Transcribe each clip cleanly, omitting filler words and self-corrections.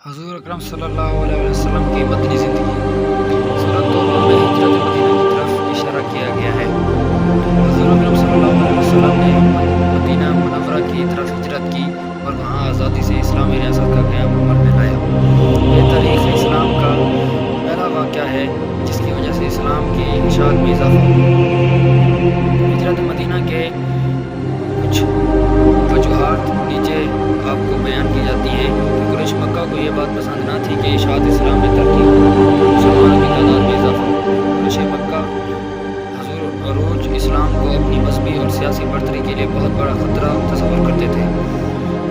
حضور اکرم صلی اللہ علیہ وسلم کی مدنی زندگی سورۃ توبہ میں ہجرت مدینہ کی طرف اشارہ کیا گیا ہے۔ حضور اکرم صلی اللہ علیہ وسلم نے مدینہ منورہ کی طرف ہجرت کی اور وہاں آزادی سے اسلامی ریاست کا قیام عمل میں لایا۔ یہ تاریخ اسلام کا پہلا واقعہ ہے جس کی وجہ سے اسلام کی اشاعت میں اضافہ ہوا۔ ہجرت مدینہ کے کچھ وجوہات نیچے آپ کو بیان کی جاتی ہیں کہ قریش مکہ کو یہ بات پسند نہ تھی کہ اشاعت اسلام میں ترقی ہو، مسلمانوں کی تعداد میں اضافہ ہو۔ قریش مکہ حضور عروج اسلام کو اپنی مذہبی اور سیاسی برتری کے لیے بہت بڑا خطرہ تصور کرتے تھے۔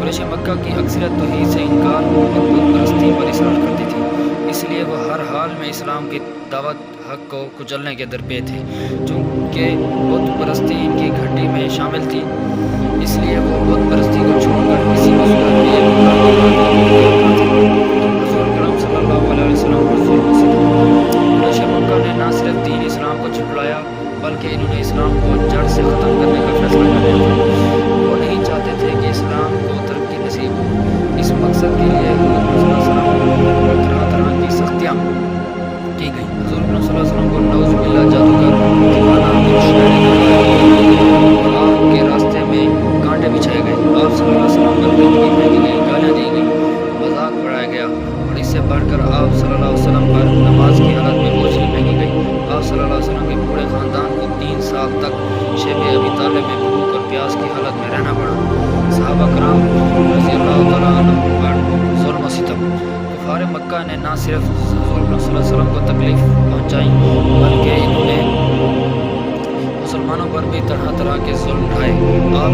قریش مکہ کی اکثریت توحید سے انکار اور بت پرستی پر اصرار کرتی تھی، اس لیے وہ ہر حال میں اسلام کی دعوت حق کو کچلنے کے درپے تھے۔ چونکہ بت پرستی ان کی گھٹی میں شامل تھی، اس لیے وہ بت پرستی کو چھوڑ کر کسی بھی صورت میں یہ مکہ کی بات نہیں تھے۔ حضور کرم صلی اللہ علیہ وسلم پر ظلم و ستم۔ قریش مکہ نے نہ صرف دین اسلام کو جھٹلایا بلکہ انہوں نے اسلام کو جڑ سے ختم کرنے کا فیصلہ کر لیا تھا۔ وہ نہیں چاہتے تھے کہ اسلام کو ترقی نصیب ہو۔ اس مقصد کے لیے حضور صلی اللہ علیہ وسلم پر طرح طرح کی سختیاں کی گئی۔ حضور صلی اللہ علیہ وسلم کو نعوذ باللہ جادوگر، دیوانہ اور شاعر اور آپ کے راستے میں کانٹے بچھائے گئے۔ آپ صلی اللہ علیہ وسلم پر گندگی پھینکی گئی، گالیاں دی گئی، مذاق اڑایا گیا، اور اس سے بڑھ کر آپ صلی اللہ علیہ وسلم پر نماز کی حالت میں بوجھلی پھینکی گئی۔ آپ صلی اللہ علیہ وسلم کے پورے خاندان کو 3 سال تک شیب ابی طالب میں بھوک اور پیاس کی حالت میں رہنا پڑا۔ صحابہ کرام رضی اللہ تعالیٰ عنہ پر ظلم و ستم۔ کفار مکہ نے نہ صرف حضور صلی اللہ علیہ وسلم کو تکلیف پہنچائی بلکہ انہوں نے مسلمانوں پر بھی طرح طرح کے ظلم ڈھائے۔ آپ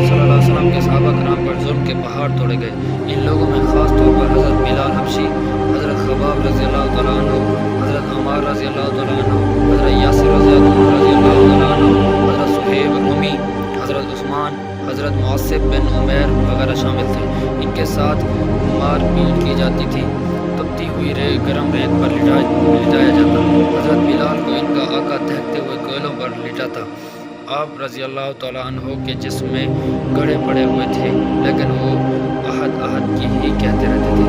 صلی اللہ علیہ وسلم کے صحابہ کرام پر ظلم کے پہاڑ توڑے گئے۔ ان لوگوں میں خاص طور پر حضرت بلال حبشی، حضرت خباب رضی اللہ تعالیٰ عنہ، حضرت عمار رضی اللہ تعالیٰ عنہ، حضرت یاسر رضی اللہ تعالیٰ عنہ، حضرت صہیب رومی، حضرت عثمان، حضرت معصب بن عمیر وغیرہ شامل تھے۔ ان کے ساتھ مار پیٹ کی جاتی تھی، تپتی ہوئی گرم ریت پر لٹایا جاتا۔ حضرت بلال کو ان کا آقا دہکتے ہوئے کوئلوں پر لٹاتا۔ آپ رضی اللہ تعالیٰ عنہ کے جسم میں گڑھے پڑے ہوئے تھے لیکن وہ احد احد کی ہی کہتے رہتے تھے۔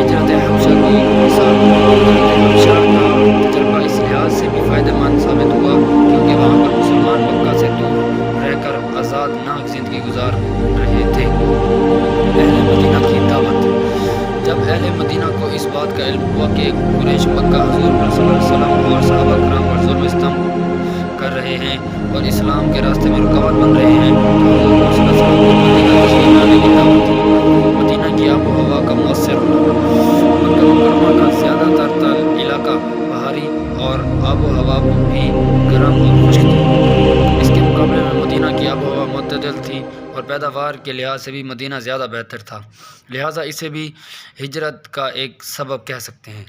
ہجرت حبشہ کی مثال۔ ہجرت حبشہ کا تجربہ اس لحاظ سے بھی فائدہ مند ثابت ہوا کیونکہ وہاں پر مسلمان مکہ سے دور رہ کر آزاد ناک زندگی گزار رہے تھے۔ اہل مدینہ کی دعوت۔ جب اہل مدینہ کو اس بات کا علم ہوا کہ قریش مکہ حضور صلی اللہ علیہ وسلم اور صحابہ کرام پر ظلم و ستم کر رہے ہیں اور اسلام کے راستے میں رکاوٹ بن رہے ہیں، تو حضور صلی اللہ علیہ وسلم کو مدینہ تشریف لانے کی دعوت دی۔ مدینہ کی آب و ہوا کا مؤثر ہونا۔ مکہ مکرمہ کا زیادہ تر علاقہ پہاڑی اور آب و ہوا بھی گرم اور خشک تھی۔ اس کے مقابلے میں مدینہ کی آب و ہوا معتدل تھی اور پیداوار کے لحاظ سے بھی مدینہ زیادہ بہتر تھا، لہٰذا اسے بھی ہجرت کا ایک سبب کہہ سکتے ہیں۔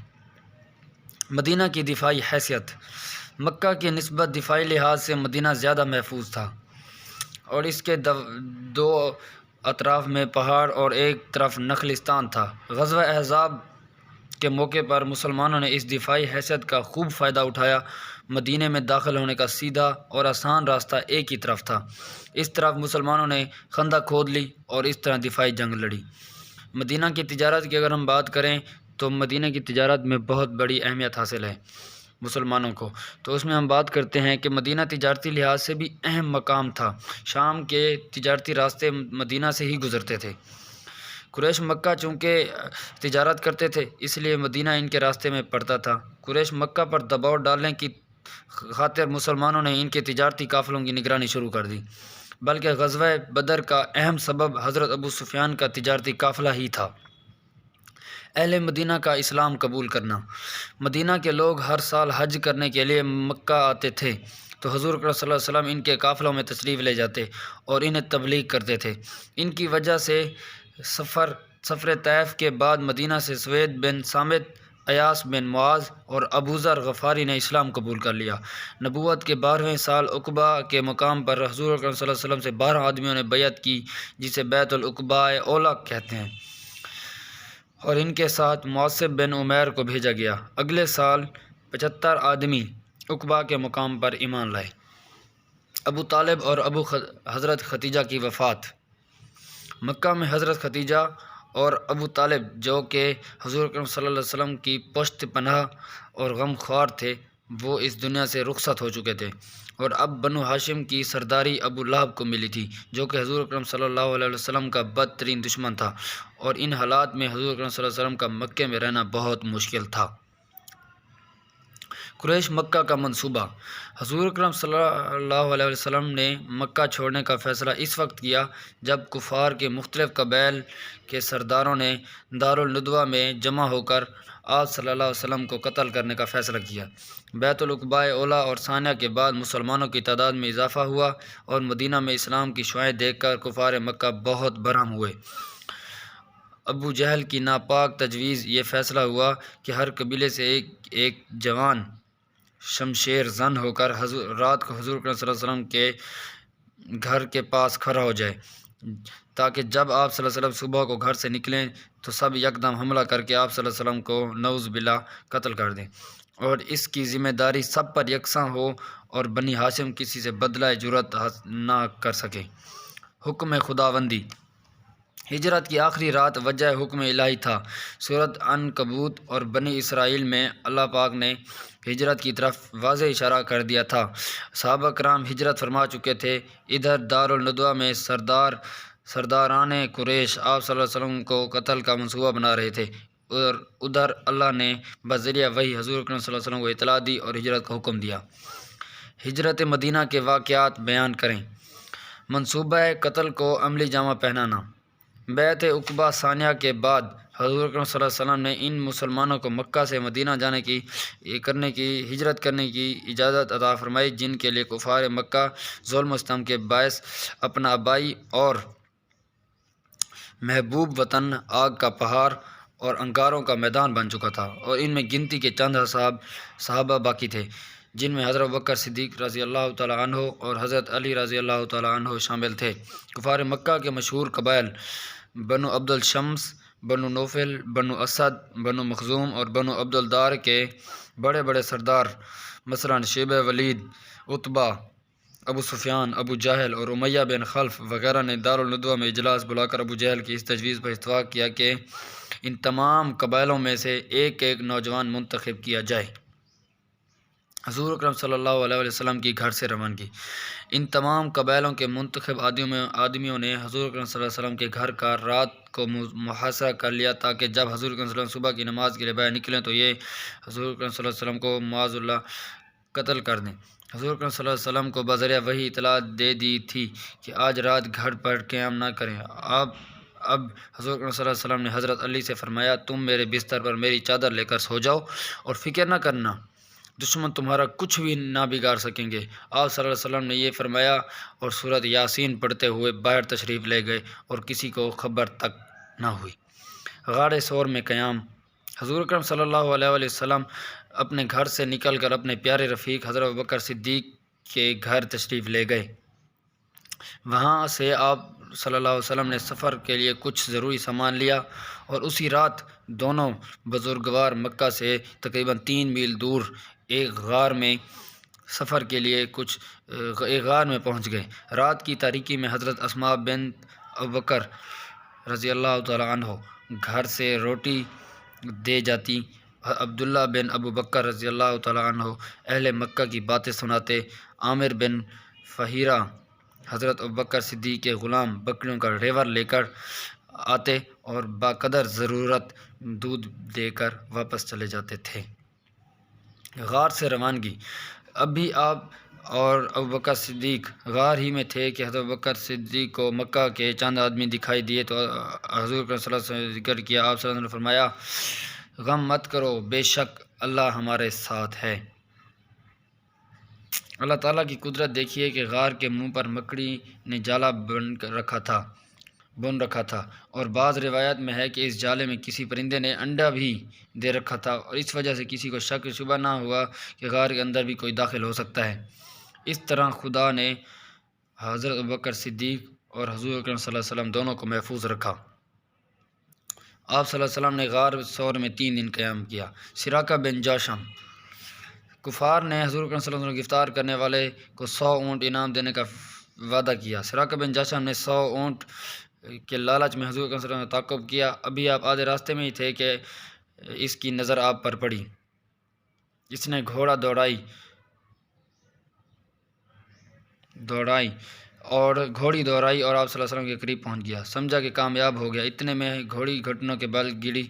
مدینہ کی دفاعی حیثیت۔ مکہ کی نسبت دفاعی لحاظ سے مدینہ زیادہ محفوظ تھا اور اس کے 2 اطراف میں پہاڑ اور ایک طرف نخلستان تھا۔ غزوہ احزاب کے موقع پر مسلمانوں نے اس دفاعی حیثیت کا خوب فائدہ اٹھایا۔ مدینہ میں داخل ہونے کا سیدھا اور آسان راستہ ایک ہی طرف تھا۔ اس طرف مسلمانوں نے خندق کھود لی اور اس طرح دفاعی جنگ لڑی۔ مدینہ کی تجارت کی اگر ہم بات کریں تو مدینہ کی تجارت میں بہت بڑی اہمیت حاصل ہے مسلمانوں کو، تو اس میں ہم بات کرتے ہیں کہ مدینہ تجارتی لحاظ سے بھی اہم مقام تھا۔ شام کے تجارتی راستے مدینہ سے ہی گزرتے تھے۔ قریش مکہ چونکہ تجارت کرتے تھے اس لیے مدینہ ان کے راستے میں پڑتا تھا۔ قریش مکہ پر دباؤ ڈالنے کی خاطر مسلمانوں نے ان کے تجارتی قافلوں کی نگرانی شروع کر دی، بلکہ غزوہ بدر کا اہم سبب حضرت ابو سفیان کا تجارتی قافلہ ہی تھا۔ اہل مدینہ کا اسلام قبول کرنا۔ مدینہ کے لوگ ہر سال حج کرنے کے لیے مکہ آتے تھے تو حضور صلی اللہ علیہ وسلم ان کے قافلوں میں تشریف لے جاتے اور انہیں تبلیغ کرتے تھے۔ ان کی وجہ سے سفر طیف کے بعد مدینہ سے سوید بن صامت، ایاس بن معاذ اور ابو ذر غفاری نے اسلام قبول کر لیا۔ نبوت کے 12ویں سال عقبہ کے مقام پر حضور صلی اللہ علیہ وسلم سے 12 آدمیوں نے بیعت کی جسے بیعت العقبہ اولیٰ کہتے ہیں، اور ان کے ساتھ معصب بن عمیر کو بھیجا گیا۔ اگلے سال 75 آدمی عقبہ کے مقام پر ایمان لائے۔ ابو طالب اور حضرت ختیجہ کی وفات۔ مکہ میں حضرت ختیجہ اور ابو طالب جو کہ حضور اکرم صلی اللہ علیہ وسلم کی پشت پناہ اور غم خوار تھے، وہ اس دنیا سے رخصت ہو چکے تھے، اور اب بنو ہاشم کی سرداری ابو لہب کو ملی تھی جو کہ حضور اکرم صلی اللہ علیہ وسلم کا بدترین دشمن تھا، اور ان حالات میں حضور اکرم صلی اللہ علیہ وسلم کا مکے میں رہنا بہت مشکل تھا۔ قریش مکہ کا منصوبہ۔ حضور اکرم صلی اللہ علیہ وسلم نے مکہ چھوڑنے کا فیصلہ اس وقت کیا جب کفار کے مختلف قبائل کے سرداروں نے دارالندوہ میں جمع ہو کر آپ صلی اللہ علیہ وسلم کو قتل کرنے کا فیصلہ کیا۔ بیت العقبہ اولا اور ثانیہ کے بعد مسلمانوں کی تعداد میں اضافہ ہوا اور مدینہ میں اسلام کی شعاعیں دیکھ کر کفار مکہ بہت برہم ہوئے۔ ابو جہل کی ناپاک تجویز یہ فیصلہ ہوا کہ ہر قبیلے سے ایک جوان شمشیر زن ہو کر رات کو حضور صلی اللہ علیہ وسلم کے گھر کے پاس کھڑا ہو جائے، تاکہ جب آپ صلی اللہ علیہ وسلم صبح کو گھر سے نکلیں تو سب یکدم حملہ کر کے آپ صلی اللہ علیہ وسلم کو نعوذ باللہ قتل کر دیں، اور اس کی ذمہ داری سب پر یکساں ہو اور بنی ہاشم کسی سے بدلہ جرأت نہ کر سکے۔ حکم خداوندی۔ ہجرت کی آخری رات وجہ حکم الہی تھا۔ سورۃ عنکبوت اور بنی اسرائیل میں اللہ پاک نے ہجرت کی طرف واضح اشارہ کر دیا تھا۔ صحابہ کرام ہجرت فرما چکے تھے۔ ادھر دارالندوہ میں سرداران قریش آپ صلی اللہ علیہ وسلم کو قتل کا منصوبہ بنا رہے تھے، اور ادھر اللہ نے بذریعہ وحی حضور اکرم صلی اللہ علیہ وسلم کو اطلاع دی اور ہجرت کا حکم دیا۔ ہجرت مدینہ کے واقعات بیان کریں۔ منصوبہ قتل کو عملی جامہ پہنانا۔ بیعت عقبہ ثانیہ کے بعد حضور اکرم صلی اللہ علیہ وسلم نے ان مسلمانوں کو مکہ سے مدینہ ہجرت کرنے کی اجازت عطا فرمائی جن کے لیے کفار مکہ ظلم و ستم کے باعث اپنا آبائی اور محبوب وطن آگ کا پہاڑ اور انگاروں کا میدان بن چکا تھا، اور ان میں گنتی کے چند صحابہ باقی تھے جن میں حضرت ابوبکر صدیق رضی اللہ تعالیٰ عنہ اور حضرت علی رضی اللہ تعالیٰ عنہ شامل تھے۔ کفار مکہ کے مشہور قبائل بنو عبد الشمس، بنو نوفل، بنو اسد، بنو مخزوم اور بنو عبد الدار کے بڑے بڑے سردار مثلاً شیبہ ولید، عتبہ، ابو سفیان، ابو جہل اور امیہ بن خلف وغیرہ نے دارالندوہ میں اجلاس بلا کر ابو جہل کی اس تجویز پر اتفاق کیا کہ ان تمام قبائلوں میں سے ایک نوجوان منتخب کیا جائے۔ حضور اکرم صلی اللہ علیہ وسلم کی گھر سے روانگی۔ ان تمام قبائلوں کے منتخب آدمیوں نے حضور اکرم صلی اللہ علیہ وسلم کے گھر کا رات کو محاصرہ کر لیا تاکہ جب حضور اکرم صلی اللہ علیہ وسلم صبح کی نماز کے لیے باہر نکلیں تو یہ حضور اکرم صلی اللہ علیہ وسلم کو معاذ اللہ قتل کر دیں۔ حضور اکرم صلی اللہ علیہ وسلم کو بذریعہ وحی اطلاع دے دی تھی کہ آج رات گھر پر قیام نہ کریں۔ اب حضور اکرم صلی اللہ علیہ وسلم نے حضرت علی سے فرمایا، تم میرے بستر پر میری چادر لے کر سو جاؤ اور فکر نہ کرنا، دشمن تمہارا کچھ بھی نہ بگاڑ سکیں گے۔ آپ صلی اللہ علیہ وسلم نے یہ فرمایا اور سورۃ یاسین پڑھتے ہوئے باہر تشریف لے گئے اور کسی کو خبر تک نہ ہوئی۔ غار ثور میں قیام۔ حضور اکرم صلی اللہ علیہ وسلم اپنے گھر سے نکل کر اپنے پیارے رفیق حضرت ابوبکر صدیق کے گھر تشریف لے گئے۔ وہاں سے آپ صلی اللہ علیہ وسلم نے سفر کے لیے کچھ ضروری سامان لیا اور اسی رات دونوں بزرگوار مکہ سے تقریباً 3 میل دور ایک غار میں پہنچ گئے۔ رات کی تاریکی میں حضرت اسماء بنت ابوبکر رضی اللہ تعالیٰ عنہ گھر سے روٹی دے جاتی، عبداللہ بن ابو بکر رضی اللہ تعالیٰ عنہ اہل مکہ کی باتیں سناتے، عامر بن فہیرہ حضرت ابوبکر صدیق کے غلام بکریوں کا ریوڑ لے کر آتے اور باقدر ضرورت دودھ دے کر واپس چلے جاتے تھے۔ غار سے روانگی۔ اب بھی آپ اور ابوبکر صدیق غار ہی میں تھے کہ حضرت ابوبکر صدیق کو مکہ کے چند آدمی دکھائی دیے تو حضور صلی اللہ علیہ وسلم نے ذکر کیا۔ آپ صلی اللہ علیہ وسلم نے فرمایا، غم مت کرو، بے شک اللہ ہمارے ساتھ ہے۔ اللہ تعالیٰ کی قدرت دیکھیے کہ غار کے منہ پر مکڑی نے جالا بن رکھا تھا اور بعض روایات میں ہے کہ اس جالے میں کسی پرندے نے انڈا بھی دے رکھا تھا، اور اس وجہ سے کسی کو شک شبہ نہ ہوا کہ غار کے اندر بھی کوئی داخل ہو سکتا ہے۔ اس طرح خدا نے حضرت ابوبکر صدیق اور حضور اکرم صلی اللہ علیہ وسلم دونوں کو محفوظ رکھا۔ آپ صلی اللہ علیہ وسلم نے غار ثور میں 3 دن قیام کیا۔ سراقہ بن جاشم۔ کفار نے حضور اکرم صلی اللہ علیہ وسلم گرفتار کرنے والے کو 100 اونٹ انعام دینے کا وعدہ کیا۔ سراقہ بن جاشم نے 100 اونٹ کے لالچ میں حضور صلی اللہ علیہ وسلم نے تعاقب کیا۔ ابھی آپ آدھے راستے میں ہی تھے کہ اس کی نظر آپ پر پڑی۔ اس نے گھوڑا دوڑائی اور گھوڑی دوڑائی اور آپ صلی اللہ علیہ وسلم کے قریب پہنچ گیا، سمجھا کہ کامیاب ہو گیا۔ اتنے میں گھوڑی گھٹنوں کے بل گری،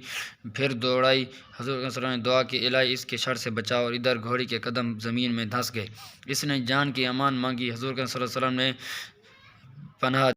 پھر دوڑائی۔ حضور صلی اللہ علیہ وسلم نے دعا کی، الہی اس کے شر سے بچاؤ، اور ادھر گھوڑی کے قدم زمین میں دھنس گئے۔ اس نے جان کی امان مانگی، حضور صلی اللہ علیہ وسلم نے پناہ